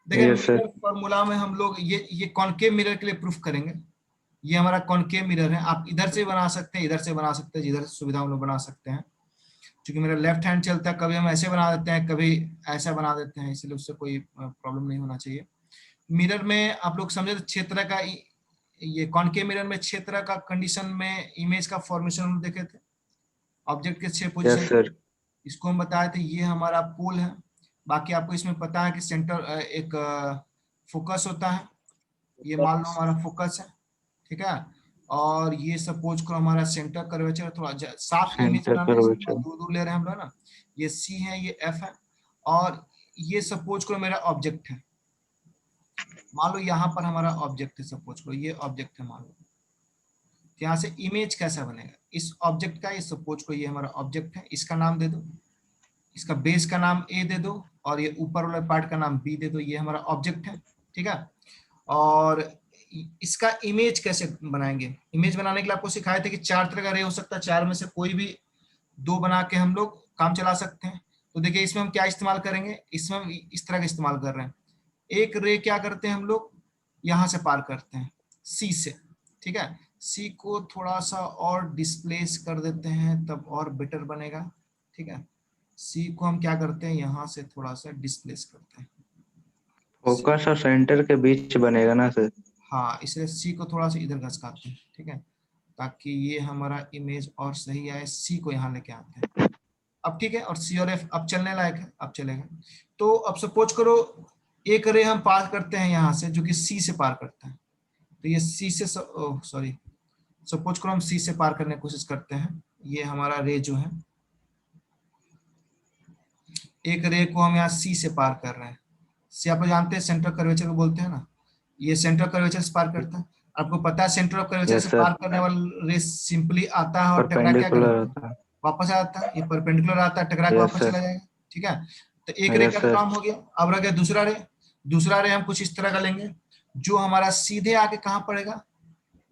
देखिए yes sir. Mirror formula में हम लोग ये कॉनकेव मिरर के लिए प्रूफ करेंगे। ये हमारा कॉनकेव मिरर है, आप इधर से बना सकते हैं, इधर से बना सकते हैं, जिधर सुविधा हम लोग बना सकते हैं। क्योंकि मेरा लेफ्ट हैंड चलता है, कभी हम ऐसे बना देते हैं, कभी ऐसा बना देते हैं, इसलिए उससे कोई प्रॉब्लम नहीं होना चाहिए। मिरर में आप लोग समझे तो क्षेत्र का, ये कॉनकेव मिरर में क्षेत्र का कंडीशन में इमेज का फॉर्मेशन हम देखे थे, ऑब्जेक्ट के 6 यस पोजीशन। सर। इसको हम बताए थे, ये हमारा पोल है। बाकी आपको इसमें पता है कि सेंटर एक फोकस होता है, ये मान लो हमारा फोकस है, ठीक है। और ये सपोज करो हमारा सेंटर कर्वेचर, थोड़ा साफ इमेज सेंटर बनाना है, थोड़ा कर्वेचर। दूर दूर ले रहे हैं हम लोग ना। ये सी है, ये एफ है, और ये सपोज करो मेरा ऑब्जेक्ट है। मान लो यहाँ पर हमारा ऑब्जेक्ट है, सपोज करो ये ऑब्जेक्ट है मान लो। यहाँ से इमेज कैसा बनेगा इस ऑब्जेक्ट का, ये सपोज करो ये हमारा ऑब्जेक्ट है, इसका नाम दे दो, इसका बेस का नाम ए दे दो, और ये ऊपर वाले पार्ट का नाम बी दे दो, ये हमारा ऑब्जेक्ट है, ठीक है। और इसका इमेज कैसे बनाएंगे, इमेज बनाने के लिए आपको सिखाए थे कि 4 तरह का रे हो सकता है, 4 में से कोई भी 2 बना के हम लोग काम चला सकते हैं। तो देखिए इसमें हम क्या इस्तेमाल करेंगे, इसमें हम इस तरह का इस्तेमाल कर रहे हैं। एक रे क्या करते हैं हम लोग, यहाँ से पार करते हैं सी से, ठीक है। सी को थोड़ा सा और डिस्प्लेस कर देते हैं, तब और बेटर बनेगा, ठीक है। सी को हम क्या करते हैं, यहाँ से थोड़ा सा डिस्प्लेस करते हैं। फोकस और सेंटर के बीच बनेगा ना सर? हाँ, इसलिए सी को थोड़ा सा इधर घसकाते हैं, ठीक है, ताकि ये हमारा इमेज और सही आए। सी को यहाँ लेके आते हैं, अब ठीक है। और सी और एफ अब चलने लायक है, अब चलेगा। तो अब सपोज करो एक रे हम पार करते हैं यहाँ से, जो कि सी से पार करता है। तो ये सी से सॉरी, सपोज करो हम सी से पार करने की कोशिश करते हैं। ये हमारा रे जो है, एक रे को हम यहाँ सी से पार कर रहे हैं। सी आप लोग जानते हैं सेंटर कर्वेचर को बोलते हैं ना, ये सेंटर कर्वेचर से पार करता है। आपको पता है सेंटर ऑफ कर्वेचर यस से सर। पार करने वाला रे सिंपली आता है और टकरा क्या परपेंडिकुलर करेगा, होता है। वापस आ जाता है। ये परपेंडिकुलर आता है, टकरा के यस वापस सर। चला जाएगा, ठीक है। तो एक रे यस का तो सर। काम हो गया। अब रह गया दूसरा रे। दूसरा रे हम कुछ इस तरह का लेंगे, जो हमारा सीधे आके कहाँ पड़ेगा,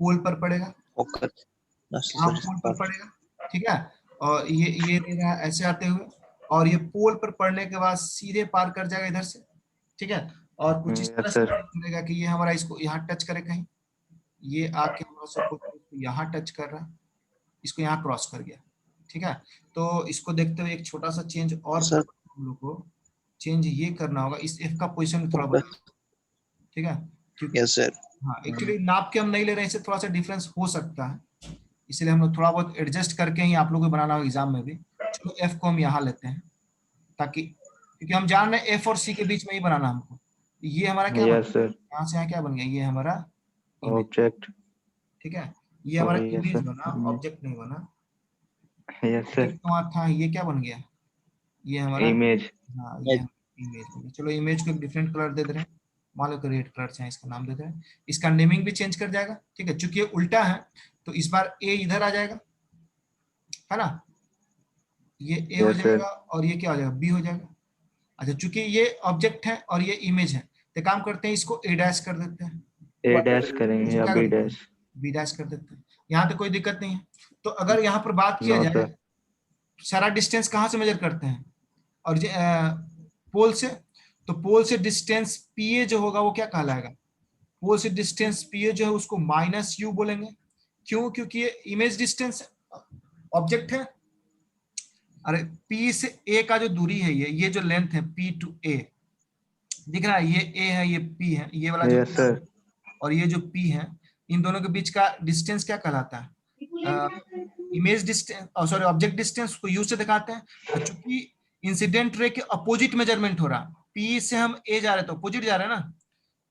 पोल पर पड़ेगा। फोकस। यहाँ पोल पर पड़ेगा, ठीक है। और ये रे रहा ऐसे आते हुए, और ये पोल पर पड़ने के बाद सीधे पार कर जाएगा इधर से, ठीक है। और कुछ इस तरह यस से सर। करेगा कि ये हमारा इसको यहाँ टच करे कहीं, ये आके हमारा सपोज यहाँ टच कर रहा है, इसको यहाँ क्रॉस कर गया, ठीक है। तो इसको देखते हुए एक छोटा सा चेंज और सर हम लोग को चेंज ये करना होगा, इस एफ का पोजीशन थोड़ा बदल, फोकस। ठीक है। क्योंकि यस सर। हाँ एक्चुअली नाप के हम नहीं ले रहे हैं, इससे थोड़ा सा डिफरेंस हो सकता है, इसलिए हम लोग थोड़ा बहुत एडजस्ट करके ही आप लोगों को बनाना होगा एग्जाम में भी। चलो एफ को हम यहाँ लेते हैं, ताकि क्योंकि हम जान रहे हैं एफ और सी के बीच में ही बनाना हमको। ये हमारा क्या बन यस गया, सर। यहाँ से यहाँ क्या बन गया, ये हमारा इमेज, ऑब्जेक्ट। ठीक है। ये हमारा यस इमेज सर। बना, ऑब्जेक्ट नहीं बना। Yes sir. ऑब्जेक्ट कहाँ था, ये क्या बन गया, ये हमारा, इमेज। हाँ ये इमेज बन गया। चलो इमेज को एक डिफरेंट कलर दे दे रहे हैं, मान लो कि रेड कलर से इसका नाम दे दे रहे हैं। इसका नेमिंग भी चेंज कर जाएगा, ठीक है। चूंकि ये उल्टा है तो इस बार ए इधर आ जाएगा, है ना, ये ए हो यस सर। जाएगा और ये क्या हो जाएगा, बी हो जाएगा। अच्छा, चूंकि ये ऑब्जेक्ट है और ये इमेज है, तो काम करते हैं इसको ए डैश कर देते हैं, ए डैश करेंगे इसको या क्या कर बी देते हैं, डैश? बी डैश कर देते हैं। यहाँ तो कोई दिक्कत नहीं है। तो अगर यहाँ पर बात किया नो जाए, सर। सारा डिस्टेंस कहाँ से मेजर करते हैं, और पोल से। तो पोल से डिस्टेंस पी ए जो होगा वो क्या कहलाएगा, पोल से डिस्टेंस पी ए जो है उसको माइनस यू बोलेंगे। क्यों, क्योंकि ये इमेज डिस्टेंस ऑब्जेक्ट है। अरे पी से ए का जो दूरी है, ये जो लेंथ है पी टू ए, दिख रहा है, ये ए है, ये पी है, ये वाला जो यस P सर। है, और ये जो पी है, इन दोनों के बीच का डिस्टेंस क्या कहलाता है, image distance, sorry object distance को यू से दिखाते हैं। और चूंकि इंसिडेंट रे के अपोजिट मेजरमेंट हो रहा, पी से हम ए जा रहे तो अपोजिट जा रहे हैं ना,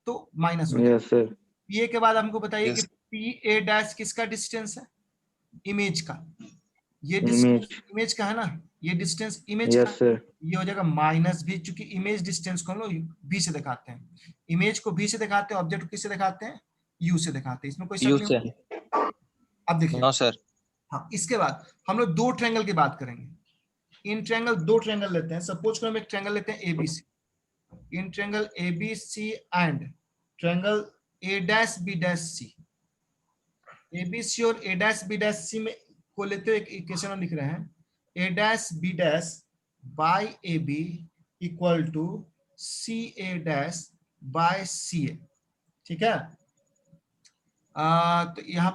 तो माइनस हो जाएगा। Yes sir. पी ए के बाद हमको बताइए कि यस पी ए डैश किसका डिस्टेंस है, इमेज का। ये डिस्टेंस इमेज। इमेज का है ना, ये डिस्टेंस इमेज का यस है। सर। ये हो जाएगा माइनस भी, चूंकि इमेज डिस्टेंस को हम लोग बी से दिखाते हैं, इमेज को बी से दिखाते हैं, ऑब्जेक्ट को किससे दिखाते हैं, यू से दिखाते हैं, इसमें कोई शक यू नहीं से। होगा। अब देखिए, नो सर। हाँ इसके बाद हम लोग 2 ट्रायंगल की बात करेंगे। इन ट्रायंगल 2 ट्रायंगल लेते हैं, सपोज करो हम एक ट्रायंगल लेते हैं ABC. In triangle ABC and triangle A dash B dash C, ABC और A dash B dash C में को लेते हुए एक इक्वेशन हम लिख रहे हैं, A dash B dash by A B equal to C A dash by C A, ठीक है। तो यहाँ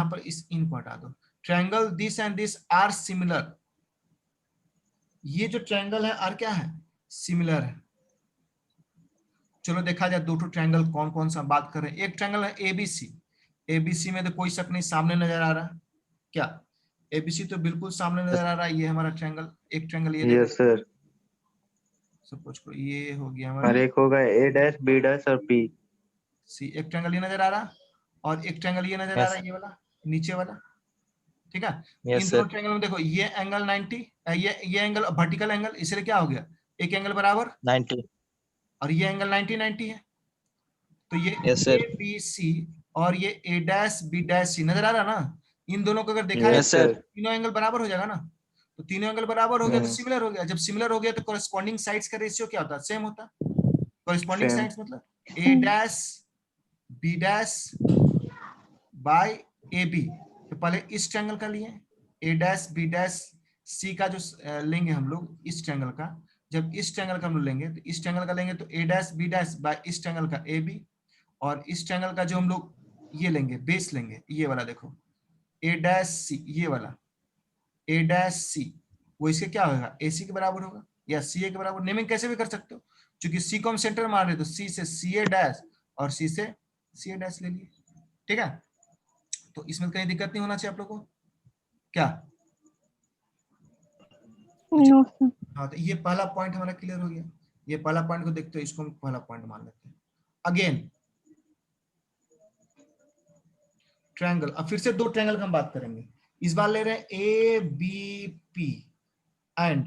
पर इस इन को हटा दो। Triangle this and this are similar, ये जो ट्रायंगल है आर क्या है, सिमिलर है। चलो देखा जाए दो ट्रायंगल कौन कौन सा बात कर रहे हैं। एक ट्रायंगल है एबीसी, एबीसी में तो कोई शक नहीं, सामने नजर आ रहा है क्या, एबीसी तो बिल्कुल सामने नजर आ रहा है। ये हमारा ट्रायंगल, एक ट्रायंगल ये देखो, यस सर। सपोज करो ये हो गया और हमारा एक होगा ए डैश बी डैश और पी। सी। एक ट्रायंगल ये नजर आ रहा, और एक ट्रायंगल ये नजर आ रहा यस है, ये वाला नीचे वाला, ठीक है। इन यस दोनों सर ट्रायंगल में देखो ये एंगल 90, ये एंगल वर्टिकल एंगल, इसलिए क्या हो गया, एक एंगल बराबर, 90 और ये एंगल 90 90 है। तो ये यस ए सर बी सी और ये ए डैश बी डैश सी नजर आ रहा ना, इन दोनों को अगर देखा जाए यस यस तो सर सर। तीनों एंगल बराबर हो जाएगा ना। तो तीनों एंगल बराबर हो गया तो हम्म। सिमिलर हो गया, जब सिमिलर हो गया तो कॉरेस्पॉन्डिंग साइड्स का रेशियो क्या होता है, सेम होता है। Corresponding same. साइड्स मतलब A dash B dash by A B. तो पहले इस ट्रायंगल का लिए A dash B dash C का जो लेंगे हम लोग इस ट्रायंगल का, जब इस ट्रायंगल का हम लोग लेंगे तो इस ट्रायंगल का लेंगे तो ए डैश बी डैश बाय इस ट्रायंगल का ए बी, और इस ट्रायंगल का जो हम लोग ये लेंगे बेस लेंगे, ये वाला देखो ए डैश सी, ये वाला ए डैश सी, वो इसके क्या होगा, ए सी के बराबर होगा या सी ए के बराबर। नेमिंग कैसे भी कर सकते हो, क्योंकि सी को हम सेंटर मान रहे तो सी से सी ए डैश और सी से सी ए डैश ले लिए, ठीक है। तो इसमें कहीं दिक्कत नहीं होना चाहिए आप लोगों को क्या। अच्छा, नो सर। हाँ तो ये पहला पॉइंट हमारा क्लियर हो गया। ये पहला पॉइंट को देखते हो, इसको हम पहला पॉइंट मान लेते हैं। अगेन ट्रायंगल, अब फिर से दो ट्रायंगल का हम बात करेंगे। इस बार ले रहे हैं A B P and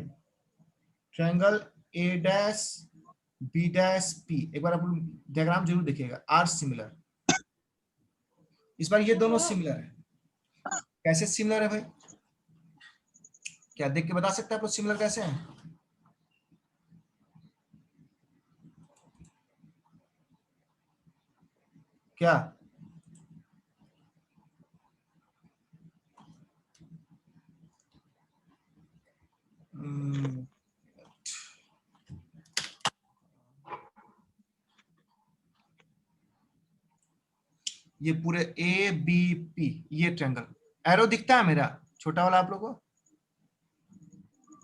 triangle A dash B dash P. एक बार आप डायग्राम जरूर देखिएगा, आर सिमिलर। इस बार ये दोनों सिमिलर है। कैसे सिमिलर है भाई, क्या देख के बता सकते हैं आप लोग सिमिलर कैसे हैं। क्या ये पूरे ए बी पी, ये ट्रायंगल एरो दिखता है मेरा छोटा वाला आप लोगों को,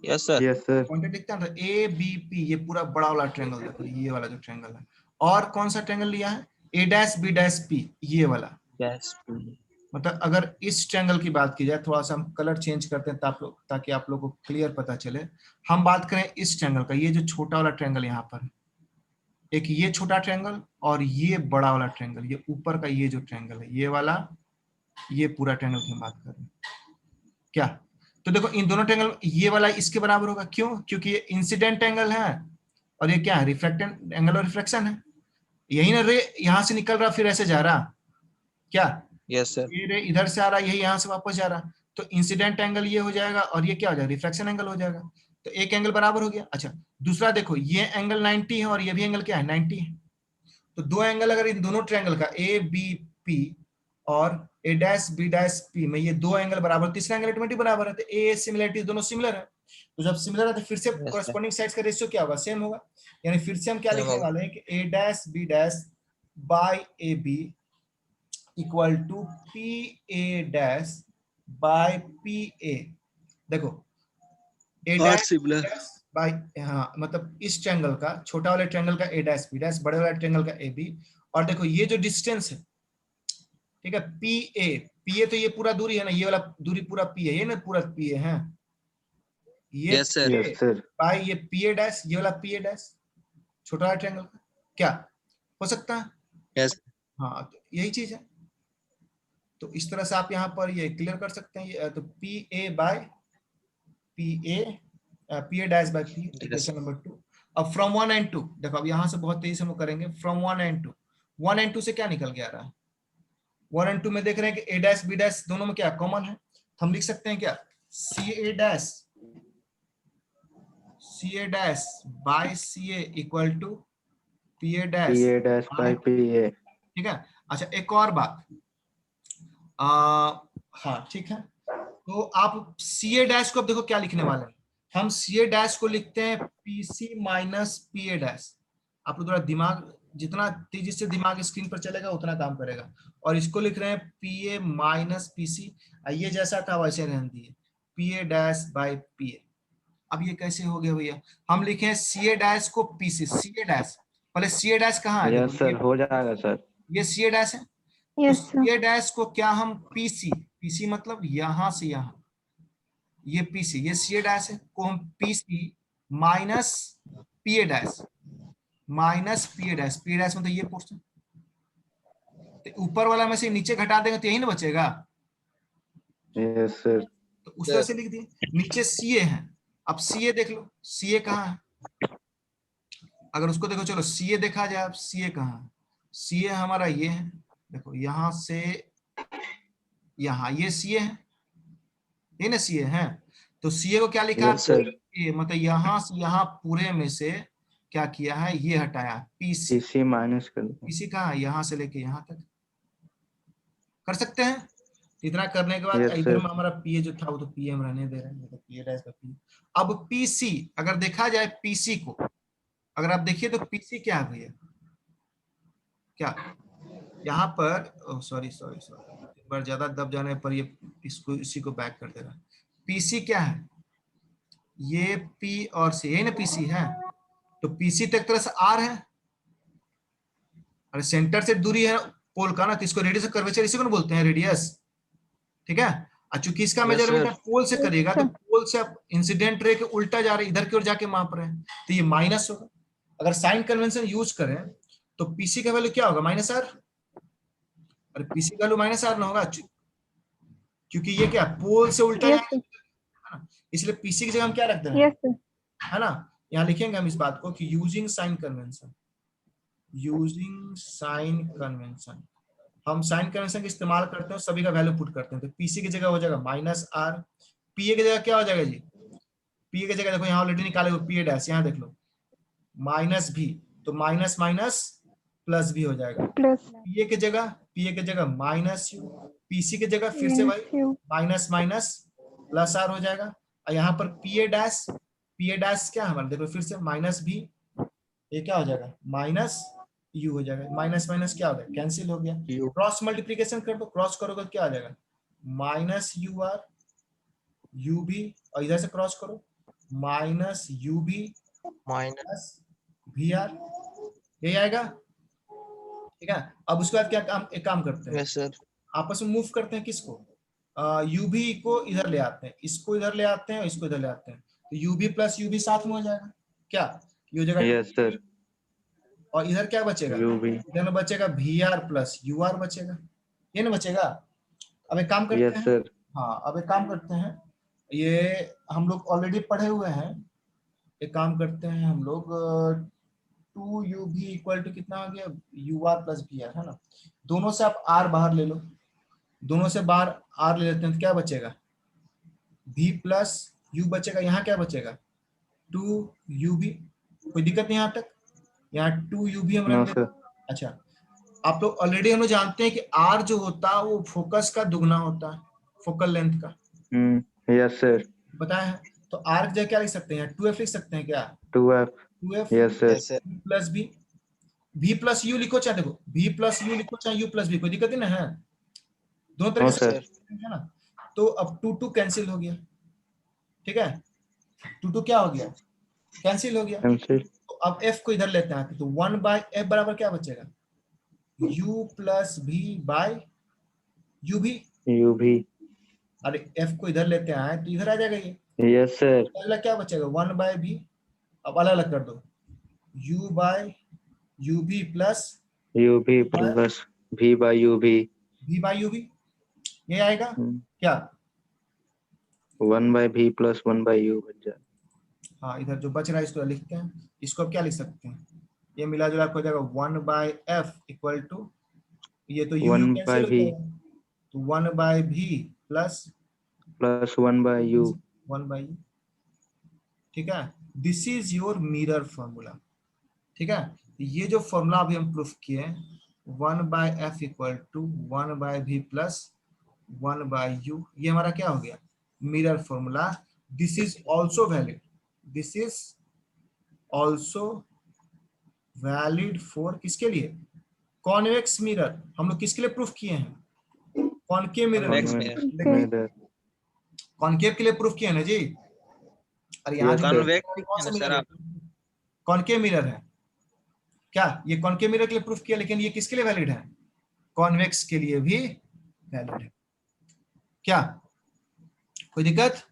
yes sir yes sir. Pointer दिखता है ए बी पी, ये पूरा बड़ा वाला ट्रायंगल देखो, ये वाला जो ट्रायंगल है। और कौन सा ट्रायंगल लिया है, A dash B dash P, ये वाला। यस मतलब अगर इस ट्रायंगल की बात की जाए, थोड़ा सा हम कलर चेंज करते हैं ताकि आप लोग को क्लियर पता चले। हम बात करें इस ट्रायंगल का, ये जो छोटा वाला ट्रायंगल यहाँ पर, एक ये छोटा ट्रायंगल और ये बड़ा वाला ट्रायंगल, ये ऊपर का ये जो ट्रायंगल है ये वाला, ये पूरा ट्रायंगल की हम बात कर रहे हैं क्या। तो देखो इन दोनों ट्रायंगल, ये वाला इसके बराबर होगा, क्यों, क्योंकि ये इंसिडेंट एंगल है और ये क्या है, रिफ्लेक्टेड एंगल और रिफ्लेक्शन है। यही ना रे यहां से निकल रहा फिर ऐसे जा रहा क्या, यस सर ये रे इधर से आ रहा, यही यहाँ से वापस जा रहा। तो इंसिडेंट एंगल ये हो जाएगा और ये क्या हो जाएगा, रिफ्लेक्शन एंगल हो जाएगा। तो एक एंगल बराबर हो गया। अच्छा दूसरा देखो, ये एंगल 90 है और ये भी एंगल क्या है, 90 है। तो दो एंगल अगर इन दोनों ट्रायंगल का ए बी पी और A dash B dash P में ये दो एंगल बराबर, तीसरा एंगल ऑटोमेटिक बराबर है, तो ए सिमिलरिटी दोनों सिमिलर है। तो जब सिमिलर है तो फिर से सर कॉरेस्पॉन्डिंग साइड्स का रेशियो क्या होगा, सेम होगा। यानी फिर से हम क्या Same लिखने होगा। वाले हैं कि A dash B dash by A B equal to P A dash by P A. देखो A R dash similar by, हाँ मतलब इस ट्रायंगल का, छोटा वाले ट्रायंगल का ए डैश बी डैश, बड़े वाले ट्रायंगल का ए बी, और देखो ये जो डिस्टेंस है, ठीक है, पी ए तो ये पूरा दूरी है ना, ये वाला दूरी पूरा पी है, ये ना पूरा पी है ये yes sir yes sir. By ये पी ए डैश, ये वाला पी ए डैश छोटा वाला ट्रायंगल का, क्या हो सकता है। यस हाँ तो यही चीज है। तो इस तरह से आप यहाँ पर ये क्लियर कर सकते हैं। ये तो P A bye P A dash by P, equation number 2। अब फ्रॉम 1 एंड 2 देखो, अब यहाँ से बहुत तेजी से हम करेंगे। फ्रॉम 1 एंड 2, 1 एंड 2 से क्या निकल के आ रहा है, 1 एंड 2 में देख रहे हैं कि ए डैश बी डैश दोनों में क्या कॉमन है, तो हम लिख सकते हैं क्या, C A dash by C A equal to P A P dash, A dash by P A. ठीक है। अच्छा एक और बात, हाँ ठीक है। तो आप सी ए डैश को अब देखो क्या लिखने वाले हैं, हम सी ए डैश को लिखते हैं P C minus P A dash. आप लोग थोड़ा दिमाग, जितना तेजी से दिमाग स्क्रीन पर चलेगा उतना काम करेगा। और इसको लिख रहे हैं पी ए माइनस पीसी, ये जैसा था वैसे रहने दिए, P A dash by P A. अब ये कैसे हो गया भैया, हम लिखे हैं सी ए डैश को पीसी, सी ए डैश, पहले सी ए डैश कहाँ है, देखो यस सर, हो जाएगा सर। ये सी ए डैश है, तो yes sir. C A dash को क्या हम पीसी, पीसी मतलब यहां से यहां, ये पीसी, ये सी ए डैश है, को हम PC minus P A dash, minus P A dash, P A dash मतलब ये पोर्शन, तो ऊपर वाला में से नीचे घटा देंगे तो यही ना बचेगा, यस सर। तो उस तरह से लिख दिए। नीचे सी ए है, अब सी ए देख लो, सी ए कहाँ है, अगर उसको देखो, चलो सी ए देखा जाए, अब सी ए कहाँ है, सी ए हमारा ये है, देखो यहां से यहाँ, ये सी ए है, ये ना सी ए है, तो सी ए को क्या लिखा, यस सर। मतलब यहां से यहाँ पूरे में से क्या किया है, ये हटाया पीसी, पीसी माइनस कर दो। पीसी कहाँ, यहाँ से लेके यहाँ तक कर सकते हैं। इतना करने के बाद यस इधर सर। में हमारा पीए जो था वो तो पीए हम रहने दे रहे हैं, पीए डैश का पीए। अब पीसी अगर देखा जाए, पीसी को अगर आप देखिए तो पीसी क्या है भैया, क्या यहाँ पर, सॉरी सॉरी सॉरी, एक बार ज्यादा दब जाने पर ये इसको इसी को बैक कर दे रहा है। पीसी क्या है, ये पी और सी, यही ना पीसी है, तो पीसी तो एक तरह से आर है, अरे सेंटर से दूरी है पोल का ना, तो इसको रेडियस कर्वेचर इसी को ना बोलते हैं, रेडियस, ठीक है। और चूंकि इसका मेजरमेंट आप पोल से करेगा, तो पोल से आप इंसिडेंट रे के उल्टा जा रहे, इधर की ओर जाके माप रहे हैं, तो ये माइनस होगा। अगर साइन कन्वेंशन यूज करें तो पीसी का वैल्यू क्या होगा, माइनस आर, अरे पीसी का वैल्यू माइनस आर ना होगा, क्योंकि ये क्या पोल से उल्टा जाएगा, है ना, इसलिए पीसी की जगह हम क्या रख दें, है ना, यहाँ लिखेंगे हम इस बात को कि using sign convention, using sign convention, हम साइन कन्वेंशन का इस्तेमाल करते हैं, सभी का वैल्यू पुट करते हैं, तो पीसी की जगह हो जाएगा माइनस आर, पीए की जगह क्या हो जाएगा जी, पीए की जगह देखो यहाँ ऑलरेडी निकाले हुए पीए डैश, यहाँ देख लो माइनस भी, तो माइनस माइनस प्लस भी हो जाएगा, पीए की जगह माइनस यू, पीसी की जगह फिर से वही माइनस माइनस प्लस आर हो जाएगा, और यहाँ पर पीए डैश क्या है हमारा, देखो फिर से माइनस भी, ये क्या हो जाएगा माइनस यू हो जाएगा, माइनस माइनस क्या हो गया, कैंसिल हो गया, क्रॉस मल्टीप्लीकेशन कर दो, क्रॉस करोगे क्या आ जाएगा, माइनस यू आर यू भी, और इधर से क्रॉस करो माइनस यू भी माइनस वी आर, यही आएगा, ठीक है। अब उसके बाद क्या काम, एक काम करते हैं, यस सर। आपस में मूव करते हैं किसको, यू भी को इधर ले आते हैं, इसको इधर ले आते हैं और इसको इधर ले आते हैं, तो यू भी प्लस यू भी साथ में हो जाएगा, क्या ये हो जाएगा, यस सर। और इधर क्या बचेगा, यू भी। इधर में बचेगा v r plus u r बचेगा, ये ना बचेगा। अब एक काम करते यस हैं, सर। हाँ अब एक काम करते हैं, ये हम लोग ऑलरेडी पढ़े हुए हैं, एक काम करते हैं हम लोग, two u v equal to कितना आ गया, u r plus v r, है ना, दोनों से आप आर बाहर ले लो, दोनों से बाहर आर ले लेते हैं तो क्या बचेगा, v प्लस यू बचेगा, यहाँ क्या बचेगा, टू यू भी, कोई दिक्कत नहीं यहाँ तक, यहाँ टू यू भी हम नो रख देते सर। हैं। अच्छा आप लोग ऑलरेडी हम लोग जानते हैं कि आर जो होता है वो फोकस का दुगना होता है, फोकल लेंथ का, यस सर। बताया है, तो आर की जगह क्या लिख सकते हैं, 2f लिख सकते हैं क्या, 2f। 2f yes sir. Plus v, v plus u लिखो चाहे, देखो v प्लस यू लिखो चाहे u प्लस बी, कोई दिक्कत नहीं ना है, दोनों नो तरीके से सर। है ना। तो अब 2 कैंसिल हो गया, ठीक है, 2 क्या हो गया, कैंसिल हो गया, कैंसिल। तो अब f को इधर लेते हैं, तो 1 बाय f बराबर क्या बचेगा, u प्लस भी बाय यू भी, यू भी। अरे f को इधर लेते हैं तो इधर आ जाएगा ये, यस सर। पहला क्या बचेगा 1 बाय भी, अब अलग अलग कर दो, u by u v plus u v plus v by u v, v by u v, ये आएगा क्या, 1 by v plus 1 by u बच जाए। हाँ इधर जो बच रहा है इसको लिखते हैं, इसको अब क्या लिख सकते हैं, ये मिला जुला हो जाएगा 1 बाय एफ इक्वल टू, ये तो यू 1 कैंसिल बाय हो v जाएगा, तो 1 by v plus plus 1 by u. 1 by u, ठीक है, this is your mirror formula, ठीक है, ये जो फॉर्मूला अभी हम प्रूफ किए 1 by f equal to 1 by v plus 1 by u, ये हमारा क्या हो गया, mirror formula, this is also valid, this is also valid for किसके लिए? Convex mirror. हम लोग किसके लिए प्रूफ किए हैं? Concave mirror. Convex mirror। Mirror concave के लिए प्रूफ किए ना जी। और यहाँ यस जो सर कॉन्वेक्स कौन लिखे सा ना सर मिरर है? आप। कॉनकेव मिरर है क्या? ये कॉनकेव मिरर के लिए प्रूफ किया, लेकिन ये किसके लिए वैलिड है? कॉन्वेक्स के लिए भी वैलिड है। क्या कोई दिक्कत?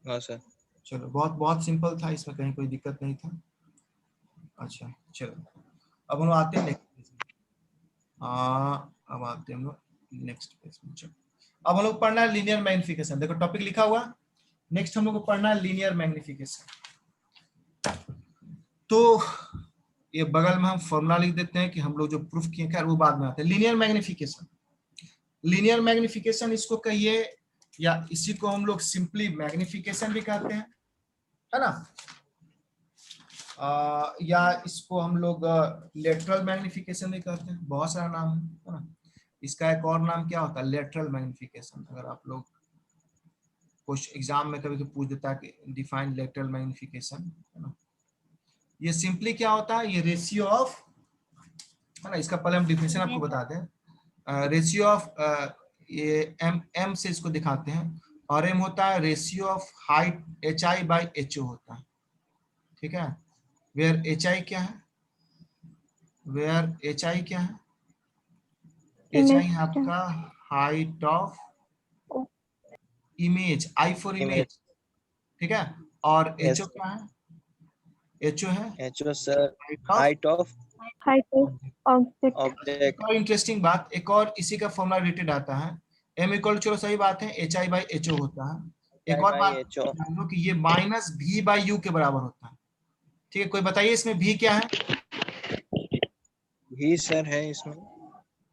हाँ सर। चलो, बहुत बहुत सिंपल था, इसमें कहीं कोई दिक्कत नहीं था। अच्छा चलो, अब हम आते हैं नेक्स्ट पेज में। अब आते हैं हम लोग नेक्स्ट पेज में। चलो, अब हम लोग पढ़ना है लीनियर मैग्निफिकेशन। देखो टॉपिक लिखा हुआ, नेक्स्ट हम लोग को पढ़ना है लीनियर मैग्निफिकेशन। तो ये बगल में हम फॉर्मूला लिख देते हैं कि हम लोग जो प्रूफ किए, खैर वो बाद में आते हैं। लीनियर मैग्निफिकेशन, लीनियर मैग्निफिकेशन इसको कहिए, या इसी को हम लोग सिंपली मैग्निफिकेशन भी कहते हैं, है ना। या इसको हम लोग लेटरल मैग्निफिकेशन भी कहते हैं, बहुत सारा नाम है ना। इसका एक और नाम क्या होता है? Lateral magnification. अगर आप लोग कुछ एग्जाम में कभी तो पूछ देता है कि डिफाइन लेटरल मैग्निफिकेशन, है ना। ये सिंपली क्या होता है? ये रेशियो ऑफ, है ना। इसका पहले हम डिफिनेशन आपको बता दें। रेशियो ऑफ, ये एम से इसको दिखाते हैं, और एम होता है ratio of height HI by HO होता है, ठीक है। वेयर HI क्या है? वेयर HI क्या है? HI है आपका height of image, I for image. Image, ठीक है। और यस HO क्या है? HO है HO sir height of height of object. Object. एक और इंटरेस्टिंग बात, एक और इसी का फॉर्मूला रिलेटेड आता है, एम इक्वल, चलो सही बात है, HI बाई HO होता है। एक और बाई बात HO। जान लो कि ये माइनस V बाई U के बराबर होता है, ठीक है। कोई बताइए इसमें V क्या है? भी सर है इसमें।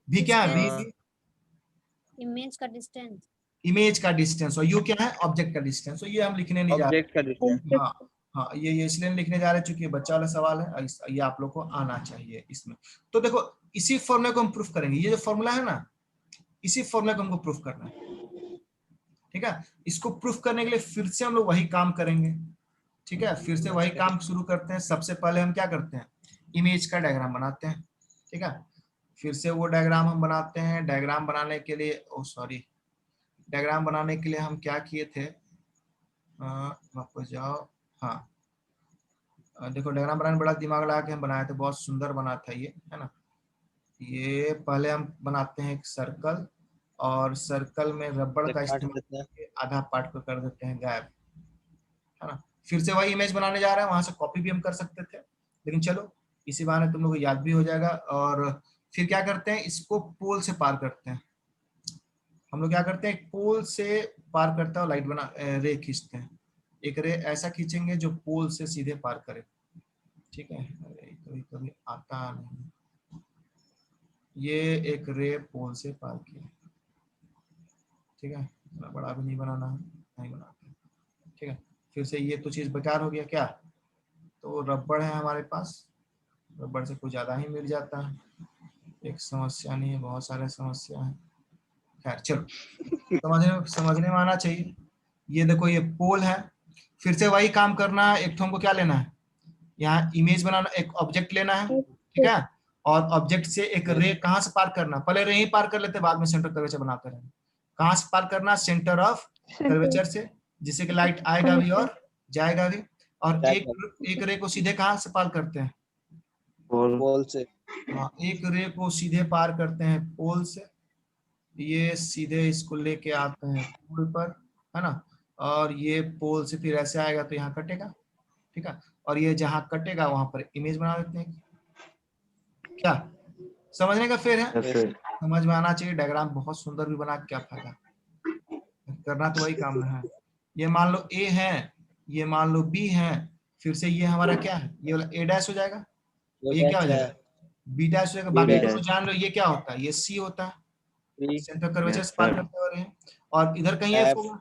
V क्या है? V हाँ। इमेज का डिस्टेंस। इमेज का डिस्टेंस, और U क्या है? ऑब्जेक्ट का डिस्टेंस। तो ये हम लिखने नहीं जा ऑब्जेक्ट का डिस्टेंस। रहे। हाँ हाँ, ये इसलिए नहीं लिखने जा रहे चूंकि ये बच्चा वाला सवाल है, और ये आप लोग को आना चाहिए इसमें। तो देखो, इसी फॉर्मूले को हम प्रूफ करेंगे। ये जो फॉर्मूला है ना, इसी फॉर्मूले को हमको प्रूफ करना है, ठीक है। इसको प्रूफ करने के लिए फिर से हम लोग वही काम करेंगे, ठीक है। फिर से वही काम शुरू करते हैं। सबसे पहले हम क्या करते हैं? इमेज का डायग्राम बनाते हैं, ठीक है। फिर से वो डायग्राम हम बनाते हैं। डायग्राम बनाने के लिए, ओ सॉरी, डायग्राम बनाने के लिए हम क्या किए थे? वापस जाओ। हाँ, देखो डायग्राम बनाने में बड़ा दिमाग लगा के हम बनाए थे, बहुत सुंदर बना था ये, है ना। ये पहले हम बनाते हैं एक सर्कल, और सर्कल में रबड़ का काट इस्तेमाल देते हैं। करके आधा पार्ट को कर देते हैं गायब, है ना। फिर से वही इमेज बनाने जा रहे हैं, वहां से कॉपी भी हम कर सकते थे, लेकिन चलो इसी बहाने तुम लोग को याद भी हो जाएगा। और फिर क्या करते हैं? इसको पोल से पार करते हैं। हम लोग क्या करते हैं? पोल से पार करता है, लाइट बना रे खींचते हैं। एक रे ऐसा खींचेंगे जो पोल से सीधे पार करे, ठीक है। अरे कभी कभी आता नहीं, ये एक रे पोल से पार किया, ठीक है। इतना बड़ा भी नहीं बनाना है, नहीं बनाते, ठीक है। फिर से ये तो चीज बेकार हो गया क्या? तो रबड़ है हमारे पास, रबड़ से कुछ ज्यादा ही मिल जाता है। एक समस्या नहीं है, बहुत सारे समस्या है। खैर चलो, समझने में आना चाहिए। ये देखो, ये पोल है। फिर से वही काम करना है। एक तो हमको क्या लेना है? यहाँ इमेज बनाना, एक ऑब्जेक्ट लेना है, ठीक है। और ऑब्जेक्ट से एक रे कहाँ से पार करना? पहले रे ही पार कर लेते, बाद में सेंटर कर्वेचर बनाते रहे। कहाँ से पार करना? सेंटर ऑफ कर्वेचर से, जिससे कि लाइट आएगा भी और जाएगा भी। और एक रे को सीधे कहाँ से पार करते हैं? पोल पोल से। हाँ, एक रे को सीधे पार करते हैं पोल से। ये सीधे इसको लेके आते हैं पोल पर, है ना। और ये पोल से फिर ऐसे आएगा तो यहाँ कटेगा, ठीक है। और ये जहाँ कटेगा वहां पर इमेज बना देते हैं। क्या समझने का फेर है? यस सर समझ में आना चाहिए। डायग्राम बहुत सुंदर भी बना के क्या फायदा, करना तो वही काम है। ये मान लो ए है, ये मान लो बी है, फिर से ये हमारा क्या है? ये वाला ए डैश हो जाएगा, ये क्या हो जाएगा? बी डैश हो जाएगा। बी बाकी डैश। दोनों जान लो ये क्या होता है? ये सी होता है, बी। सेंटर कर्वेचर यस से पार सर करते हुए रहे हैं। और इधर कहीं एफ एफ। होगा,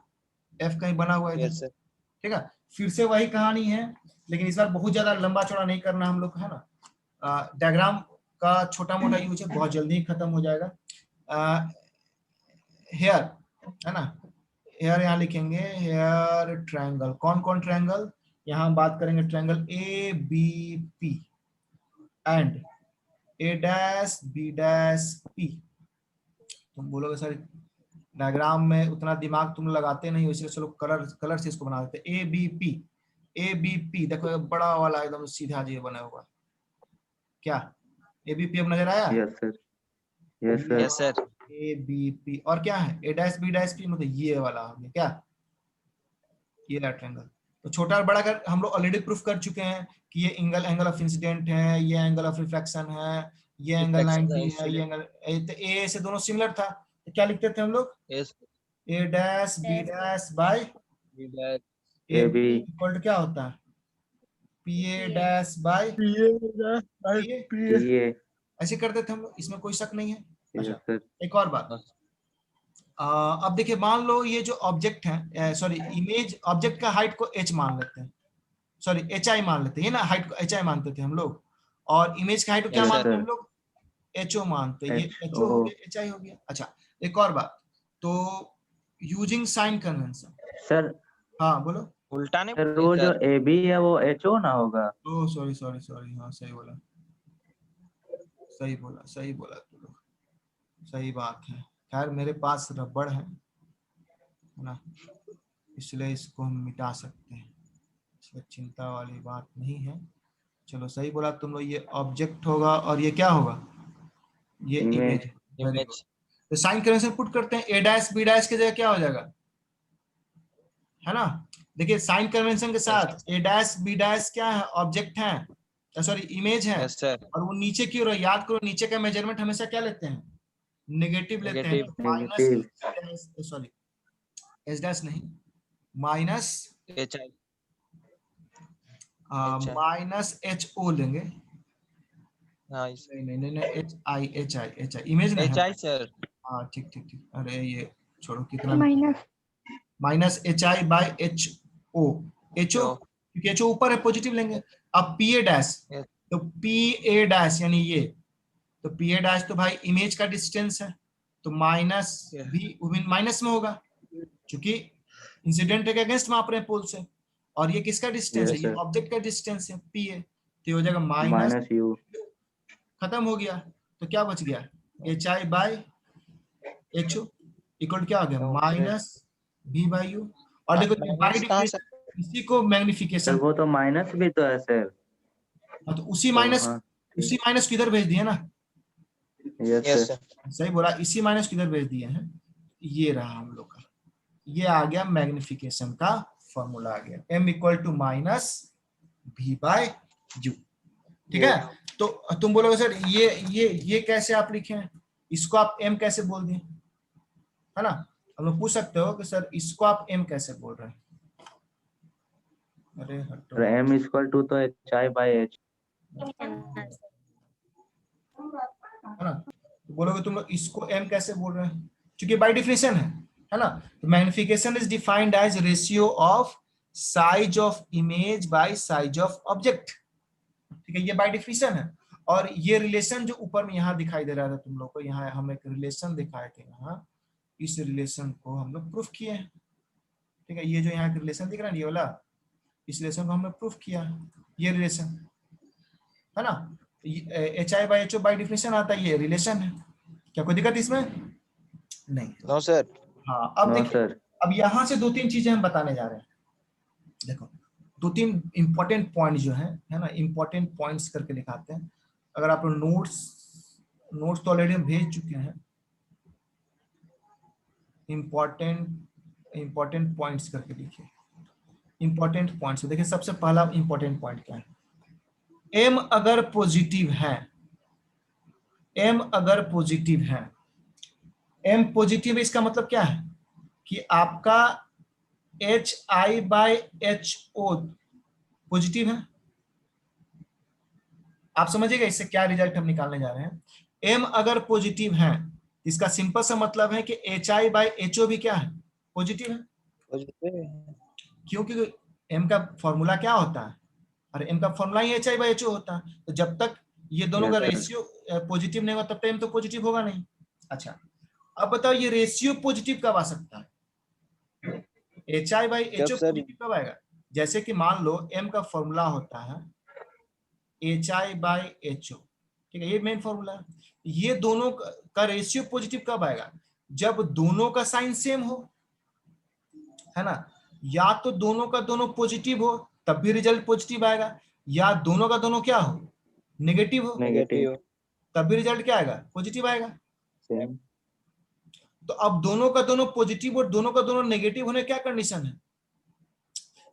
एफ कहीं बना हुआ है इधर, यस सर। ठीक है। फिर से वही कहानी है, लेकिन इस बार बहुत ज्यादा लंबा चौड़ा नहीं करना हम लोग को, है ना। डायग्राम का छोटा मोटा यूज है, बहुत जल्दी ही खत्म हो जाएगा। हेयर, है ना। हेयर यहाँ लिखेंगे, हेयर ट्रायंगल। कौन कौन ट्रायंगल? यहाँ हम बात करेंगे triangle A B P, and A dash B dash P. तुम बोलोगे सर डायग्राम में उतना दिमाग तुम लगाते नहीं हो, इसलिए चलो कलर से इसको बना देते। A B P, A B P देखो बड़ा वाला एकदम सीधा जी बना हुआ, क्या ए बी पी अब नजर आया? Yes sir, yes sir, yes sir, A B P और क्या है A dash B dash P, मतलब ये वाला हो गया क्या, ये राइट एंगल। तो छोटा और बड़ा कर हम लोग ऑलरेडी प्रूफ कर चुके हैं कि ये एंगल ऑफ इंसिडेंट है, ये एंगल ऑफ रिफ्लेक्शन है, ये एंगल 90 है, ये एंगल ए से दोनों सिमिलर था, तो क्या लिखते थे हम लोग? Yes, A dash B dash by B dash, A B AB, equal to क्या होता है? P A dash by P A, PA, ऐसे करते थे हम लोग, इसमें कोई शक नहीं है। यस अच्छा सर, एक और बात, अब देखिए मान लो ये जो ऑब्जेक्ट है, सॉरी इमेज ऑब्जेक्ट का हाइट को h मान लेते हैं, सॉरी HI मान लेते हैं ना, हाइट को HI मानते थे हम लोग, और इमेज का हाइट को क्या Yes, मानते हैं sir. हम लोग? HO मानते हैं, ये HO हो HO. गया, HI हो गया। अच्छा एक और बात, तो यूजिंग साइन कन्वेंशन, सर, हाँ बोलो। उल्टा नहीं सर वो जो सर, AB है वो HO ना होगा? ओह सॉरी सॉरी सॉरी, हाँ सही बोला, सही बोला, सही बोला तू लोग, सही बात है। खैर मेरे पास रबड़ है ना, इसलिए इसको हम मिटा सकते हैं, इसमें चिंता वाली बात नहीं है। चलो सही बोला तुम लोग, ये ऑब्जेक्ट होगा और ये क्या होगा? ये Image. Image. Very good. Image, तो साइन कन्वेंशन पुट करते हैं, ए डैश बी डैश की जगह क्या हो जाएगा, है ना? देखिए साइन कन्वेंशन के साथ ए डैश बी डैश क्या है? ऑब्जेक्ट है, सॉरी इमेज है, यस सर, और वो नीचे की ओर है। याद करो नीचे का मेजरमेंट हमेशा क्या लेते हैं? नेगेटिव लेते हैं। Negative, minus Negative. Sorry H dash नहीं, minus H I, minus H O लेंगे। हाँ नहीं नहीं नहीं H I H I H I image नहीं एच है। आई सर, हाँ ठीक ठीक ठीक, अरे ये छोड़ो कितना minus H I by H o, h o क्योंकि एच ओ ऊपर है पॉजिटिव लेंगे। अब पी ए डैश, Yes. तो पी ए डैश यानी ये, तो पी ए डैश तो भाई इमेज का डिस्टेंस है, तो माइनस Yeah. भी माइनस में होगा क्योंकि इंसिडेंट के अगेंस्ट माप रहे हैं पोल से, और ये किसका डिस्टेंस है? Yes, ये sir. ऑब्जेक्ट का डिस्टेंस है पी ए, तो ये हो जाएगा माइनस, Minus U. खत्म हो गया। तो क्या बच गया? H I by H o equal क्या हो गया? Okay. Minus v by u. और देखो बाई माइनस कहाँ से? डिफरेंस इसी को सर मैग्निफिकेशन, वो तो माइनस भी तो है सर। तो उसी तो माइनस, हाँ, उसी माइनस किधर भेज दिए ना, यस यस सर, सर, सही बोला, इसी माइनस किधर भेज दिए हैं, ये रहा हम लोग का, ये आ गया मैग्निफिकेशन का फॉर्मूला आ गया, m इक्वल टू माइनस भी बाय यू। ठीक है, तो तुम बोलोगे सर ये कैसे आप लिखे हैं, इसको आप m कैसे बोल दिए, है ना? हम लोग पूछ सकते हो कि सर इसको आप m कैसे बोल रहे हैं? अरे हटो, सर M इक्वल टू तो HI बाई H. है ना? तो बोलोगे तुम लोग इसको m कैसे बोल रहे हैं, क्योंकि बाय डेफिनेशन है ना? तो magnification is defined as ratio of size of image by size of object. ठीक है, ये बाय डेफिनेशन है। और ये रिलेशन जो ऊपर में यहाँ दिखाई दे रहा था तुम लोग को, यहाँ हम एक रिलेशन दिखाए थे, यहाँ इस रिलेशन को हम लोग प्रूफ किए हैं। ठीक है, ये जो यहाँ रिलेशन दिख रहा है ये वाला, इस रिलेशन को हमने प्रूफ किया, ये रिलेशन है ना? H I by H o by definition आता है, ये रिलेशन है, क्या कोई दिक्कत इसमें? नहीं। नो सर, हाँ अब नो देखिए, सर, अब यहाँ से दो तीन चीजें हम बताने जा रहे हैं। देखो दो तीन इंपॉर्टेंट पॉइंट जो है ना, इंपॉर्टेंट पॉइंट्स करके दिखाते हैं। अगर आप नोट्स तो ऑलरेडी हम भेज चुके हैं, इंपॉर्टेंट पॉइंट्स करके लिखिए। इंपॉर्टेंट पॉइंट्स देखिए, सबसे पहला इंपॉर्टेंट पॉइंट क्या है? m अगर पॉजिटिव है, m अगर पॉजिटिव है, m पॉजिटिव है, इसका मतलब क्या है कि आपका h I by H o positive है। आप समझिएगा इससे क्या रिजल्ट हम निकालने जा रहे हैं। m अगर पॉजिटिव है, इसका सिंपल सा मतलब है कि h I by H o भी क्या है? पॉजिटिव है। क्योंकि m का फॉर्मूला क्या होता है? अरे m का फॉर्मूला ही h I by H o होता है। तो जब तक ये दोनों का Yes, sir. रेशियो पॉजिटिव नहीं होगा तब तक m तो पॉजिटिव होगा नहीं। अच्छा अब बताओ ये रेशियो पॉजिटिव कब आ सकता है? H I by H O जब सर पॉजिटिव कब आएगा? जैसे कि मान लो m का फॉर्मूला होता है HI/HO, ठीक है, ये मेन फॉर्मूला है। ये दोनों का रेशियो पॉजिटिव कब आएगा? जब दोनों का साइन सेम हो, है ना। या तो दोनों का दोनों पॉजिटिव हो तब भी रिजल्ट पॉजिटिव आएगा, या दोनों का दोनों क्या हो, नेगेटिव हो, नेगेटिव। तब भी रिजल्ट क्या आएगा, पॉजिटिव आएगा। सेम। तो अब दोनों का दोनों पॉजिटिव और दोनों का दोनों नेगेटिव होने क्या कंडीशन है?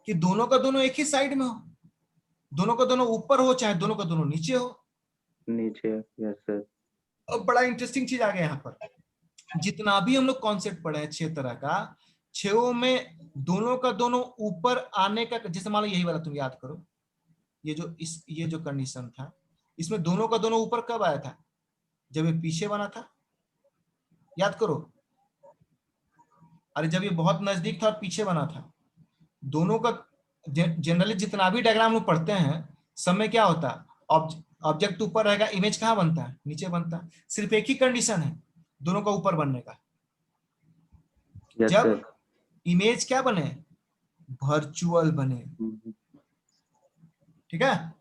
कि दोनों का दोनों एक ही साइड में हो, दोनों का दोनों ऊपर हो चाहे दोनों का दोनों नीचे हो। नीचे। Yes sir. अब बड़ा इंटरेस्टिंग चीज आ गया यहाँ पर, जितना भी हम लोग कॉन्सेप्ट पढ़े हैं 6 तरह का, 6 में दोनों का दोनों ऊपर आने का, जैसे मान लो यही वाला तुम याद करो, ये जो कंडीशन था, इसमें दोनों का दोनों ऊपर कब आया था? जब ये पीछे बना था, याद करो। अरे जब ये बहुत नजदीक था और पीछे बना था, दोनों का जनरली जितना भी डायग्राम लोग पढ़ते हैं, सब में क्या होता है, ऑब्जेक्ट ऊपर रहेगा, इमेज कहाँ बनता है, नीचे बनता है। सिर्फ एक ही कंडीशन है दोनों का ऊपर बनने का, यस जब सर। इमेज क्या बने, वर्चुअल बने, ठीक है।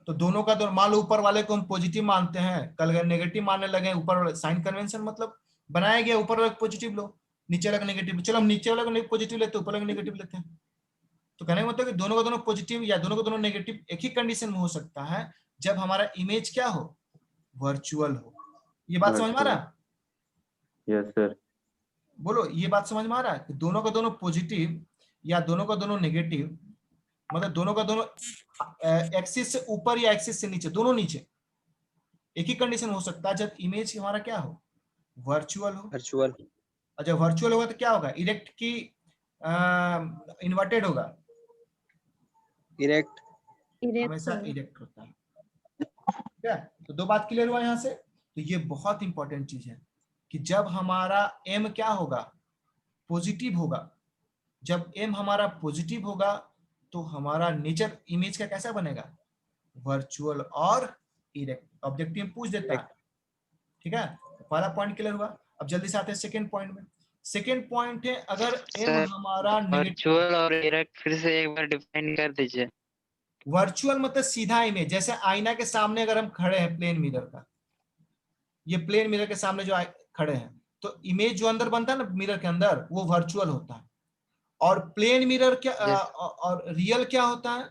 तो दोनों का दोनों, मान लो ऊपर वाले को हम पॉजिटिव मानते हैं, कल अगर नेगेटिव मानने लगे, ऊपर वाले साइन कन्वेंशन मतलब बनाया गया, ऊपर वाले पॉजिटिव लो, नीचे वाले नेगेटिव, चलो हम नीचे वाले को पॉजिटिव लेते हैं, ऊपर वाले को नेगेटिव लेते हैं। तो कहने का मतलब कि दोनों का दोनों पॉजिटिव या दोनों का दोनों नेगेटिव एक ही कंडीशन में हो सकता है, जब हमारा इमेज क्या हो, वर्चुअल हो। ये बात समझ में आ रहा है? Yes sir. बोलो, ये बात समझ में आ रहा है कि दोनों का दोनों पॉजिटिव या दोनों का दोनों नेगेटिव, मतलब दोनों का दोनों एक्सिस से ऊपर या एक्सिस से नीचे, दोनों नीचे, एक ही कंडीशन हो सकता है जब इमेज हमारा क्या हो, वर्चुअल हो। वर्चुअल। और जब वर्चुअल होगा तो क्या होगा, इरेक्ट की इन्वर्टेड होगा, इरेक्ट। हमेशा इरेक्ट होता है, ठीक है। तो 2 बात क्लियर हुआ यहाँ से। तो ये बहुत इंपॉर्टेंट चीज है कि जब हमारा एम क्या होगा, पॉजिटिव होगा, जब एम हमारा पॉजिटिव होगा तो हमारा नेचर इमेज का कैसा बनेगा, वर्चुअल और इरेक्ट। ऑब्जेक्टिव में पूछ देता है, ठीक है। पहला पॉइंट क्लियर हुआ। अब जल्दी से आते हैं सेकंड पॉइंट में। सेकंड पॉइंट है, अगर एम सर, हमारा नेगेटिव, वर्चुअल और इरेक्ट फिर से एक बार डिफाइन कर दीजिए। वर्चुअल मतलब सीधा इमेज, जैसे आईना के सामने अगर हम खड़े हैं, प्लेन मिरर का, ये प्लेन मिरर के सामने जो खड़े हैं, तो इमेज जो अंदर बनता है ना मिरर के अंदर, वो वर्चुअल होता है। और प्लेन मिरर क्या और रियल क्या होता है,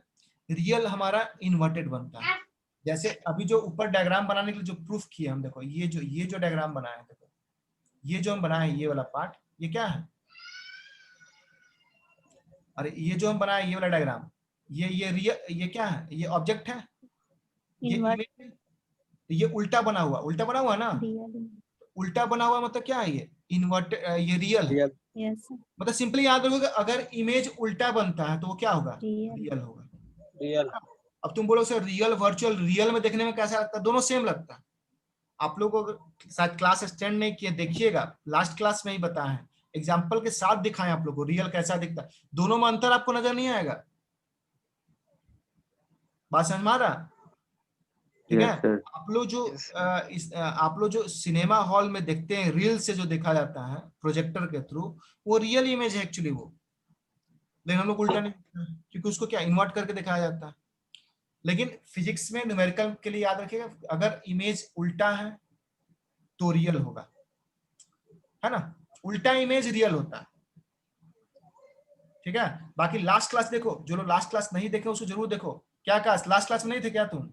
रियल हमारा इन्वर्टेड बनता है। जैसे अभी जो ऊपर डायग्राम बनाने के लिए जो प्रूफ किया हम, देखो ये जो डायग्राम बनाया है, देखो ये जो हम बनाए ये वाला पार्ट, ये क्या है, अरे ये जो हम बनाए ये वाला डायग्राम, ये रियल, ये क्या है, ये ऑब्जेक्ट है, ये इमेज है, ये उल्टा बना हुआ ना, उल्टा बना हुआ मतलब क्या है, ये इन्वर्टेड, ये रियल है। मतलब सिंपली याद रखोगे कि अगर इमेज उल्टा बनता है तो वो क्या होगा, रियल होगा। रियल। अब तुम बोलो सर रियल वर्चुअल, रियल में देखने में कैसा लगता है, दोनों सेम लगता है। आप लोगों को शायद क्लास अटेंड नहीं किए, देखिएगा लास्ट क्लास में ही बताया है, एग्जाम्पल के साथ दिखाएं आप लोगों को रियल कैसा दिखता है, दोनों में अंतर आपको नजर नहीं आएगा। बात समझ में आ रहा, ठीक है। आप लोग जो सिनेमा हॉल में देखते हैं, रील से जो देखा जाता है प्रोजेक्टर के थ्रू, वो रियल इमेज है एक्चुअली वो, लेकिन हम लोग उल्टा नहीं, क्योंकि उसको क्या इन्वर्ट करके दिखाया जाता है। लेकिन फिजिक्स में न्यूमेरिकल के लिए याद रखिएगा, अगर इमेज उल्टा है तो रियल होगा, है ना, उल्टा इमेज रियल होता है, ठीक है। बाकी लास्ट क्लास देखो, जो लोग लास्ट क्लास नहीं देखे उसको जरूर देखो। क्या क्लास, लास्ट क्लास में नहीं थे क्या तुम?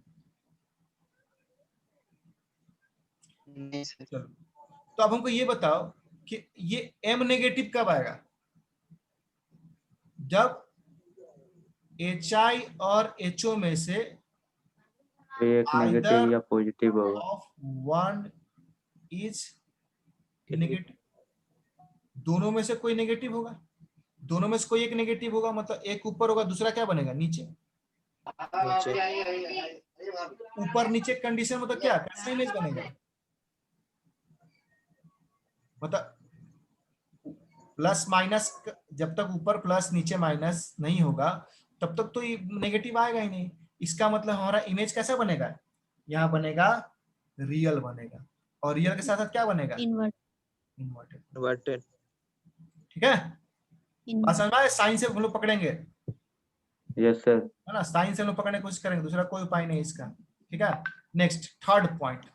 नहीं सर। चलो, तो अब हमको ये बताओ कि ये एम नेगेटिव कब आएगा, जब HI और HO में से एक नेगेटिव या पॉजिटिव होगा। ऑफ वन इज नेगेटिव, दोनों में से कोई नेगेटिव होगा, दोनों में से कोई एक नेगेटिव होगा, मतलब एक ऊपर होगा दूसरा क्या बनेगा, नीचे। ऊपर नीचे कंडीशन मतलब क्या, कैसा इमेज बनेगा, मतलब प्लस माइनस, जब तक ऊपर प्लस नीचे माइनस नहीं होगा तब तक तो नेगेटिव आएगा ही नहीं। इसका मतलब हमारा इमेज कैसा बनेगा, यहाँ बनेगा रियल बनेगा, और रियल के साथ साथ क्या बनेगा, इन्वर्टेड, ठीक है। बात समझ में आया? साइन से हम लोग पकड़ेंगे, यस सर। है ना, साइन से हम लोग पकड़ने की कोशिश करेंगे, दूसरा कोई उपाय नहीं इसका। ठीक है। Next third point,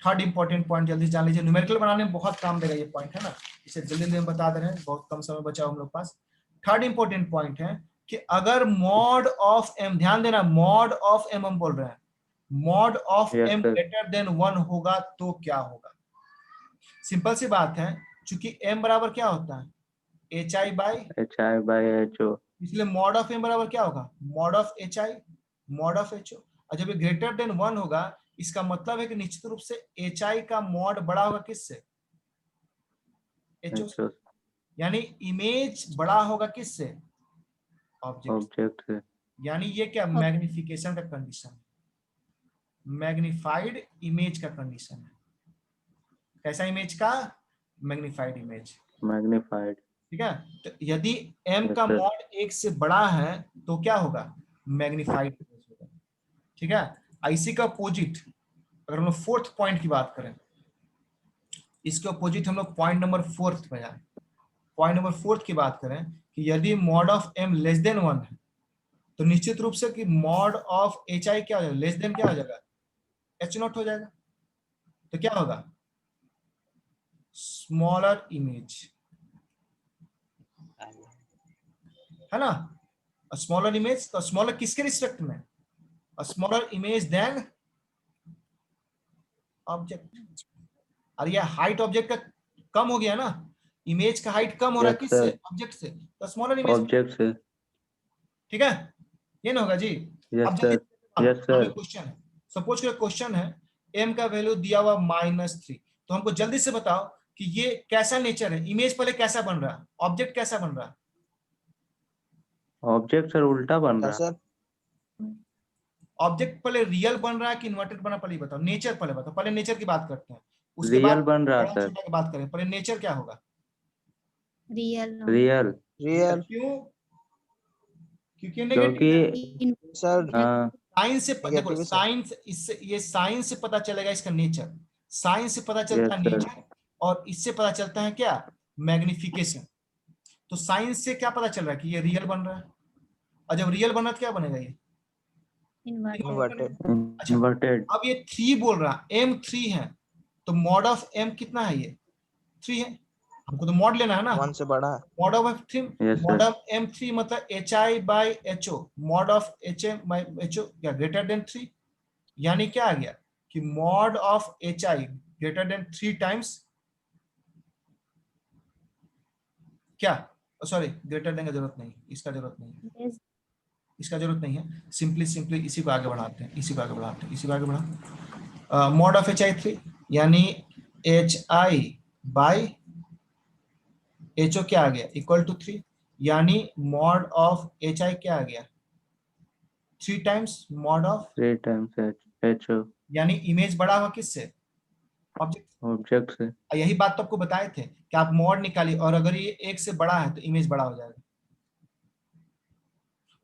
third important point जल्दी से जान लीजिए, न्यूमेरिकल बनाने में बहुत काम देगा ये पॉइंट, है ना, इसे जल्दी जल्दी हम बता दे रहे हैं, बहुत कम समय बचा हम लोग पास। थर्ड इंपॉर्टेंट पॉइंट है कि अगर मॉड ऑफ एम, ध्यान देना, मॉड ऑफ एम हम बोल रहे हैं, mod of Yes, M sir. Greater than 1 होगा तो क्या होगा। सिंपल सी बात है, क्योंकि एम बराबर क्या होता है, एच आई बाई, HI/HO. इसलिए मॉड ऑफ एम बराबर क्या होगा, mod of H I, mod of H O. और जब ये ग्रेटर देन 1 होगा, इसका मतलब है कि निश्चित रूप से एच आई का मॉड बड़ा होगा किससे, एच ओ। HO. यानी इमेज बड़ा होगा किससे, ऑब्जेक्ट। ऑब्जेक्ट से। यानी ये क्या मैग्निफिकेशन का कंडीशन है, मैग्निफाइड इमेज का कंडीशन है। कैसा इमेज का, मैग्निफाइड इमेज, मैग्नीफाइड। ठीक है। तो यदि m Yes, का sir. मॉड 1 से बड़ा है तो क्या होगा, मैग्निफाइड इमेज होगा, ठीक है। इसी का अपोजिट अगर हम लोग फोर्थ पॉइंट की बात करें, इसके अपोजिट हम लोग पॉइंट नंबर फोर्थ में जाए, पॉइंट नंबर फोर्थ की बात करें कि यदि mod of m less then 1 है तो निश्चित रूप से कि मॉड ऑफ एच आई क्या हो जाएगा, लेस देन क्या हो जाएगा, एच नॉट हो जाएगा। तो क्या होगा, स्मॉलर इमेज, है ना। स्मॉलर इमेज, तो स्मॉलर किसके रिस्पेक्ट में, स्मॉलर इमेज देन ऑब्जेक्ट। और ये हाइट ऑब्जेक्ट का कम हो गया ना, इमेज का हाइट कम हो रहा है Yes, किससे, sir. ऑब्जेक्ट से, तो स्मॉलर इमेज, ऑब्जेक्ट से। ठीक है। ये ना होगा जी। Yes, अब sir. जल्दी Yes, sir. क्वेश्चन है, सपोज करो क्वेश्चन है, m का वैल्यू दिया हुआ -3, तो हमको जल्दी से बताओ कि ये कैसा नेचर है, इमेज पहले कैसा बन रहा है, ऑब्जेक्ट कैसा बन रहा है। ऑब्जेक्ट सर उल्टा बन क्या रहा। सर? ऑब्जेक्ट पहले रियल बन रहा है कि इन्वर्टेड बना, पहले बताओ, नेचर पहले बताओ, पहले नेचर की बात करते हैं, उसके रियल बाद बन रहा बड़ा सर। छोटा की बात करें, पहले नेचर क्या होगा, रियल रियल। रियल क्यों, क्योंकि क्योंकि नेगेटिव है। सर। साइंस से देखो, नेगेटिव है सर। साइंस इससे, ये साइंस से पता चलेगा इसका नेचर, साइंस से पता चलता यस है सर। नेचर, और इससे पता चलता है क्या, मैग्निफिकेशन। तो साइंस से क्या पता चल रहा है कि ये रियल बन रहा है, और जब रियल बन रहा है तो क्या बनेगा, ये इन्वर्टेड inverted इन्वर्टेड। बनेगा। अच्छा, इन्वर्टेड। अब ये 3 बोल रहा है, m3 है, तो मॉड ऑफ m कितना है, ये 3 है, हमको तो मॉड लेना है ना, 1 से बड़ा है। Mod of f3, yes mod sir. Of m3 मतलब hi by ho, mod of hm by ho क्या ग्रेटर देन 3, यानी क्या आ गया कि mod of hi greater than 3 times क्या, सॉरी ग्रेटर देन का जरूरत नहीं, इसका जरूरत नहीं है, इसका जरूरत नहीं है, सिंपली सिंपली इसी को आगे बढ़ाते हैं, इसी को आगे बढ़ाते हैं, इसी को आगे बढ़ा, मॉड ऑफ hi 3 यानी hi बाई ho क्या आ गया, इक्वल टू 3, यानी मॉड ऑफ hi क्या आ गया, 3 times mod of, 3 times HO. यानी इमेज बड़ा हुआ किससे, ऑब्जेक्ट। ऑब्जेक्ट से। यही बात तो आपको बताए थे कि आप मॉड निकालिए, और अगर ये 1 से बड़ा है तो इमेज बड़ा हो जाएगा।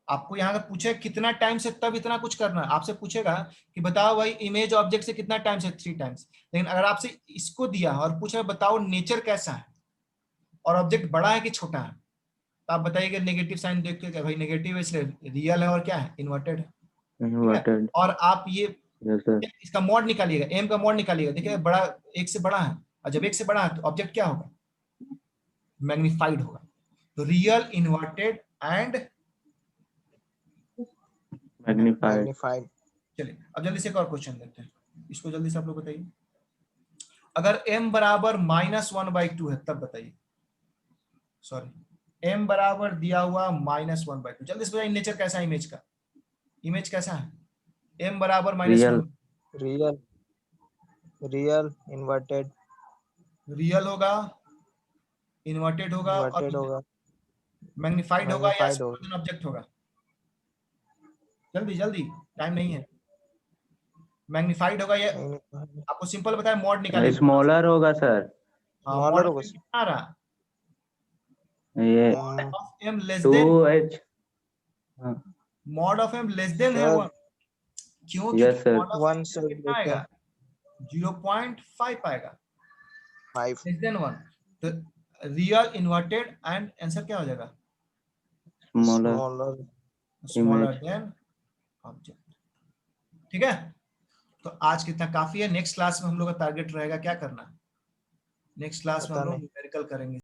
आपको यहाँ अगर पूछे कितना टाइम से, तब इतना कुछ करना है, आपसे पूछेगा कि बताओ भाई इमेज ऑब्जेक्ट से कितना टाइम से, 3 टाइम्स। लेकिन अगर आपसे इसको दिया और पूछा बताओ नेचर कैसा है और ऑब्जेक्ट बड़ा है कि छोटा है, तो आप बताइए नेगेटिव साइन देख के, भाई नेगेटिव है इसलिए रियल है, और क्या है, इन्वर्टेड है, ठीक है। इन्वर्टेड। और आप ये यस सर। इसका मॉड निकालिएगा, एम का मॉड निकालिएगा, देखिए बड़ा 1 से बड़ा है, और जब 1 से बड़ा है तो ऑब्जेक्ट क्या होगा, मैग्निफाइड होगा। तो real, inverted and magnified. Magnified. चलिए अब जल्दी से एक और क्वेश्चन लेते हैं, इसको जल्दी से आप लोग बताइए। अगर m बराबर -1/2 है तब बताइए, सॉरी m बराबर दिया हुआ -1/2, जल्दी से बताइए नेचर कैसा है इमेज का, इमेज कैसा है, m बराबर real. -1, real. Real. Inverted. Real होगा, इन्वर्टेड होगा, और इन्वर्टेड होगा। मैग्निफाइड होगा, या मैग्नीफाइड होगा। स्मॉलर देन ऑब्जेक्ट होगा, जल्दी जल्दी, टाइम नहीं है, मैग्निफाइड होगा, या आपको सिंपल बताया मॉड निकालिए, स्मॉलर होगा सर। मॉड स्मॉलर होगा सर। कितना आ रहा, ये mod of m less 2 than, H. Mod of m less than है सर 1, क्यों, यस क्योंकि सर। मॉड ऑफ 1 से कितना आएगा, 0.5 आएगा, 5। लेस देन 1, तो रियल, इन्वर्टेड एंड आंसर क्या हो जाएगा, smaller smaller. Smaller image. Than object, ठीक है। तो आज कितना काफी है। नेक्स्ट क्लास में हम लोग का टारगेट रहेगा क्या करना, नेक्स्ट क्लास में पता हम लोग नहीं। न्यूमेरिकल करेंगे।